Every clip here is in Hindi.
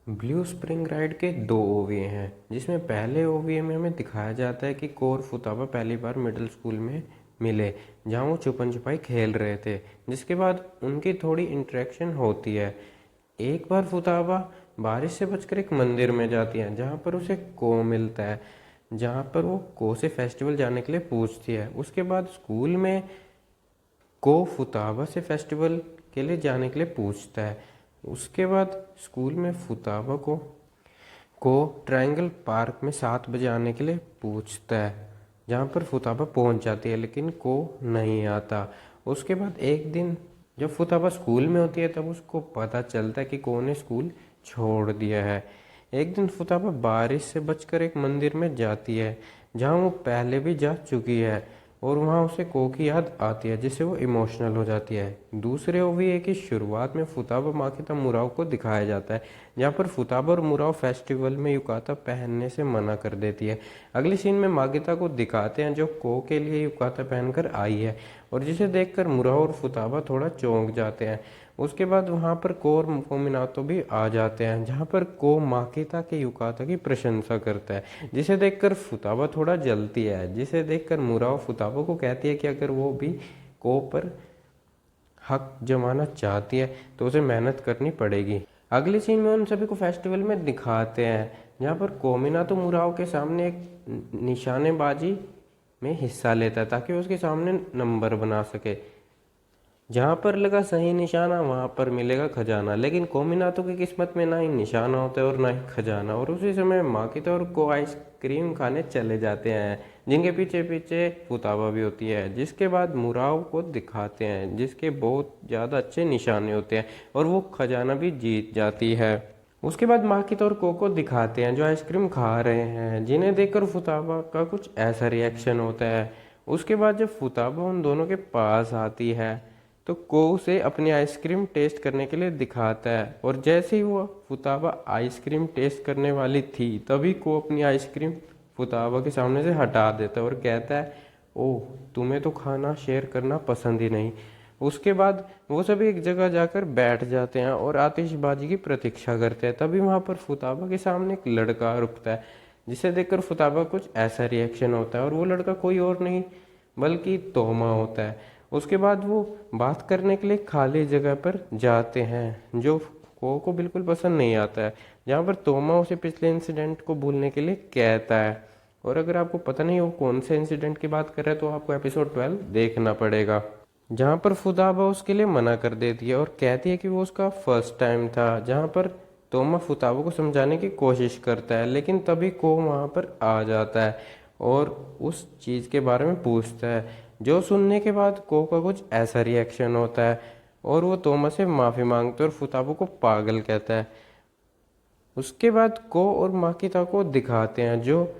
ब्लू स्प्रिंग राइड के दो ओवीए हैं, जिसमें पहले ओवीए में हमें दिखाया जाता है कि को और फुताबा पहली बार मिडिल स्कूल में मिले, जहां वो छुपन छुपाई खेल रहे थे। जिसके बाद उनकी थोड़ी इंटरेक्शन होती है। एक बार फुताबा बारिश से बचकर एक मंदिर में जाती है, जहां पर उसे को मिलता है, जहां पर वो को से फेस्टिवल जाने के लिए पूछती है। उसके बाद स्कूल में को फुताबा से फेस्टिवल के लिए जाने के लिए पूछता है। उसके बाद स्कूल में फुताबा को ट्रायंगल पार्क में 7 बजे आने के लिए पूछता है, जहाँ पर फुताबा पहुँच जाती है, लेकिन को नहीं आता। उसके बाद एक दिन जब फुताबा स्कूल में होती है, तब उसको पता चलता है कि को ने स्कूल छोड़ दिया है। एक दिन फुताबा बारिश से बचकर एक मंदिर में जाती है, जहाँ वो पहले भी जा चुकी है, और वहाँ उसे को की याद आती है, जिससे वो इमोशनल हो जाती है। दूसरे ओवीए की शुरुआत में फुताबा माकिता मुराव को दिखाया जाता है, जहाँ पर फुताबा और मुराव फेस्टिवल में युकाता पहनने से मना कर देती है। अगली सीन में मागिता को दिखाते हैं, जो को के लिए युकाता पहनकर आई है, और जिसे देखकर मुराव और फुताबा थोड़ा चौंक जाते हैं। उसके बाद वहाँ पर को और कोमिनातो भी आ जाते हैं, जहाँ पर को माकिता के युकाता की प्रशंसा करता है, जिसे देखकर फुताबा थोड़ा जलती है। जिसे देखकर मुराव फुताबा को कहती है कि अगर वो भी को पर हक जमाना चाहती है तो उसे मेहनत करनी पड़ेगी। अगली सीन में उन सभी को फेस्टिवल में दिखाते हैं, जहाँ पर कोमिनातो मुराव के सामने एक निशानेबाजी में हिस्सा लेता है, ताकि उसके सामने नंबर बना सके। जहाँ पर लगा सही निशाना, वहाँ पर मिलेगा खजाना। लेकिन कोमिनातो की किस्मत में ना ही निशाना होता है और ना ही खजाना। और उसी समय माकितो और को आइसक्रीम खाने चले जाते हैं, जिनके पीछे पीछे फुताबा भी होती है। जिसके बाद मुराव को दिखाते हैं, जिसके बहुत ज़्यादा अच्छे निशाने होते हैं, और वो खजाना भी जीत जाती है। उसके बाद माकितो और को दिखाते हैं, जो आइसक्रीम खा रहे हैं, जिन्हें देखकर फुताबा का कुछ ऐसा रिएक्शन होता है। उसके बाद जब फुताबा उन दोनों के पास आती है, तो को उसे अपनी आइसक्रीम टेस्ट करने के लिए दिखाता है, और जैसे ही वो फुताबा आइसक्रीम टेस्ट करने वाली थी, तभी को अपनी आइसक्रीम फुताबा के सामने से हटा देता है और कहता है, ओह, तुम्हें तो खाना शेयर करना पसंद ही नहीं। उसके बाद वो सभी एक जगह जाकर बैठ जाते हैं और आतिशबाजी की प्रतीक्षा करते हैं। तभी वहाँ पर फुताबा के सामने एक लड़का रुकता है, जिसे देखकर फुताबा कुछ ऐसा रिएक्शन होता है, और वो लड़का कोई और नहीं बल्कि तोमा होता है। उसके बाद वो बात करने के लिए खाली जगह पर जाते हैं, जो को बिल्कुल पसंद नहीं आता है, जहाँ पर तोमा उसे पिछले इंसिडेंट को भूलने के लिए कहता है। और अगर आपको पता नहीं वो कौन से इंसिडेंट की बात कर रहा है, तो आपको एपिसोड 12 देखना पड़ेगा, जहाँ पर फुताबा उसके लिए मना कर देती है और कहती है कि वो उसका फर्स्ट टाइम था। जहाँ पर तोमा फुताबा को समझाने की कोशिश करता है, लेकिन तभी को वहाँ पर आ जाता है और उस चीज़ के बारे में पूछता है, जो सुनने के बाद को का कुछ ऐसा रिएक्शन होता है, और वो तोमा से माफ़ी मांगता है और फुताबा को पागल कहता है। उसके बाद को और माकिता को दिखाते हैं, जो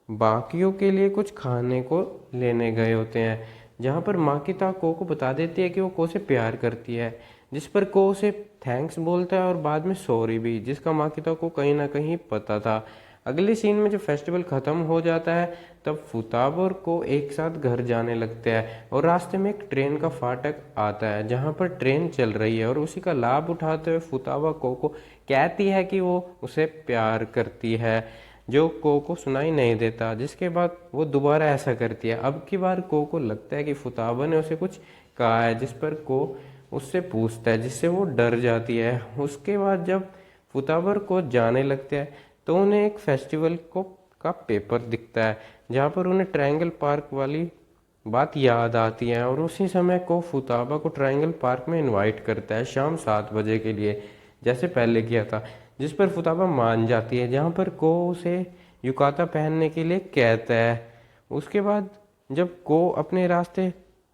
बाकियों के लिए कुछ खाने को लेने गए होते हैं, जहाँ पर माकिता को बता देती है कि वो को से प्यार करती है, जिस पर को उसे थैंक्स बोलता है और बाद में सॉरी भी, जिसका माकिता को कहीं ना कहीं पता था। अगले सीन में जब फेस्टिवल ख़त्म हो जाता है, तब फुताब और को एक साथ घर जाने लगते हैं, और रास्ते में एक ट्रेन का फाटक आता है, जहाँ पर ट्रेन चल रही है, और उसी का लाभ उठाते हुए फुताबा को कहती है कि वो उसे प्यार करती है, जो को सुनाई नहीं देता। जिसके बाद वो दोबारा ऐसा करती है। अब की बार को लगता है कि फुताबा ने उसे कुछ कहा है, जिस पर को उससे पूछता है, जिससे वो डर जाती है। उसके बाद जब फुताबर को जाने लगते हैं, तो उन्हें एक फेस्टिवल का पेपर दिखता है, जहाँ पर उन्हें ट्रायंगल पार्क वाली बात याद आती है, और उसी समय को फुताबा को ट्रायंगल पार्क में इनवाइट करता है शाम 7 बजे के लिए, जैसे पहले किया था। जिस पर फुताबा मान जाती है, जहाँ पर को उसे युकाता पहनने के लिए कहता है। उसके बाद जब को अपने रास्ते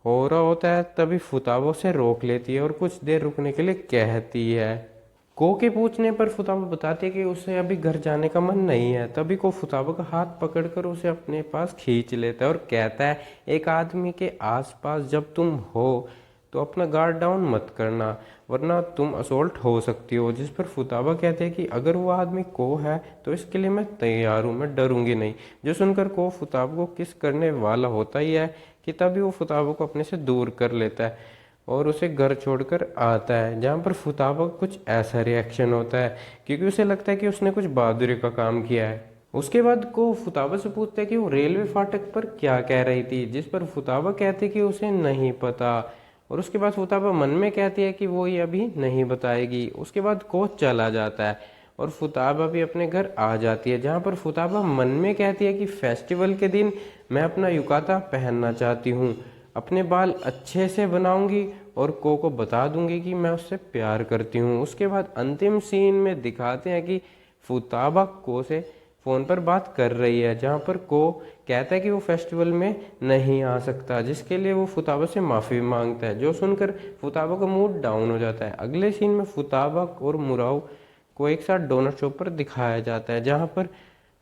हो रहा होता है, तभी फुताबा उसे रोक लेती है और कुछ देर रुकने के लिए कहती है। को के पूछने पर फुताबा बताती है कि उसे अभी घर जाने का मन नहीं है। तभी को फुताबा का हाथ पकड़कर उसे अपने पास खींच लेता है और कहता है, एक आदमी के आसपास जब तुम हो तो अपना गार्ड डाउन मत करना, वरना तुम असोल्ट हो सकती हो। जिस पर फुताबा कहते हैं कि अगर वो आदमी को है तो इसके लिए मैं तैयार हूँ, मैं डरूंगी नहीं। जो सुनकर को फुताबा को किस करने वाला होता ही है कि तभी वो फुताबा को अपने से दूर कर लेता है। और उसे घर छोड़कर आता है, जहाँ पर फुताबा का कुछ ऐसा रिएक्शन होता है क्योंकि उसे लगता है कि उसने कुछ बहादुरी का काम किया है। उसके बाद को फुताबा से पूछता है कि वो रेलवे फाटक पर क्या कह रही थी, जिस पर फुताबा कहती कि उसे नहीं पता। और उसके बाद फुताबा मन में कहती है कि वो ये अभी नहीं बताएगी। उसके बाद कोच चला जाता है और फुताबा भी अपने घर आ जाती है, जहाँ पर फुताबा मन में कहती है कि फेस्टिवल के दिन मैं अपना युकाता पहनना चाहती हूँ, अपने बाल अच्छे से बनाऊंगी और को बता दूंगी कि मैं उससे प्यार करती हूँ। उसके बाद अंतिम सीन में दिखाते हैं कि फुताबा को से फ़ोन पर बात कर रही है, जहाँ पर को कहता है कि वो फेस्टिवल में नहीं आ सकता, जिसके लिए वो फुताबा से माफ़ी मांगता है, जो सुनकर फुताबा का मूड डाउन हो जाता है। अगले सीन में फुताबा और मुराव को एक साथ डोनट शॉप पर दिखाया जाता है, जहाँ पर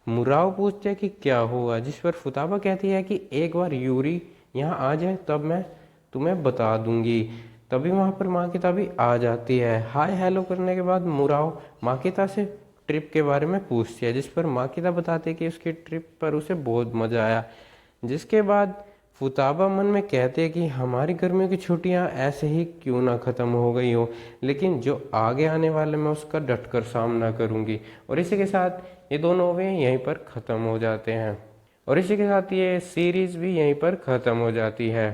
मुराव पूछते हैं कि क्या हुआ, जिस पर फुताबा कहती है कि एक बार यूरी यहाँ आ जाए तब मैं तुम्हें बता दूंगी। तभी वहाँ पर माकिता भी आ जाती है। हाय हेलो करने के बाद मुराव माकिता से ट्रिप के बारे में पूछती है, जिस पर माकिता बताती है कि उसकी ट्रिप पर उसे बहुत मज़ा आया। जिसके बाद फुताबा मन में कहते हैं कि हमारी गर्मियों की छुट्टियां ऐसे ही क्यों ना ख़त्म हो गई हो, लेकिन जो आगे आने वाले मैं उसका डटकर सामना करूंगी। और इसी के साथ ये दोनों ओवे यहीं पर ख़त्म हो जाते हैं और इसी के साथ ये सीरीज़ भी यहीं पर ख़त्म हो जाती है।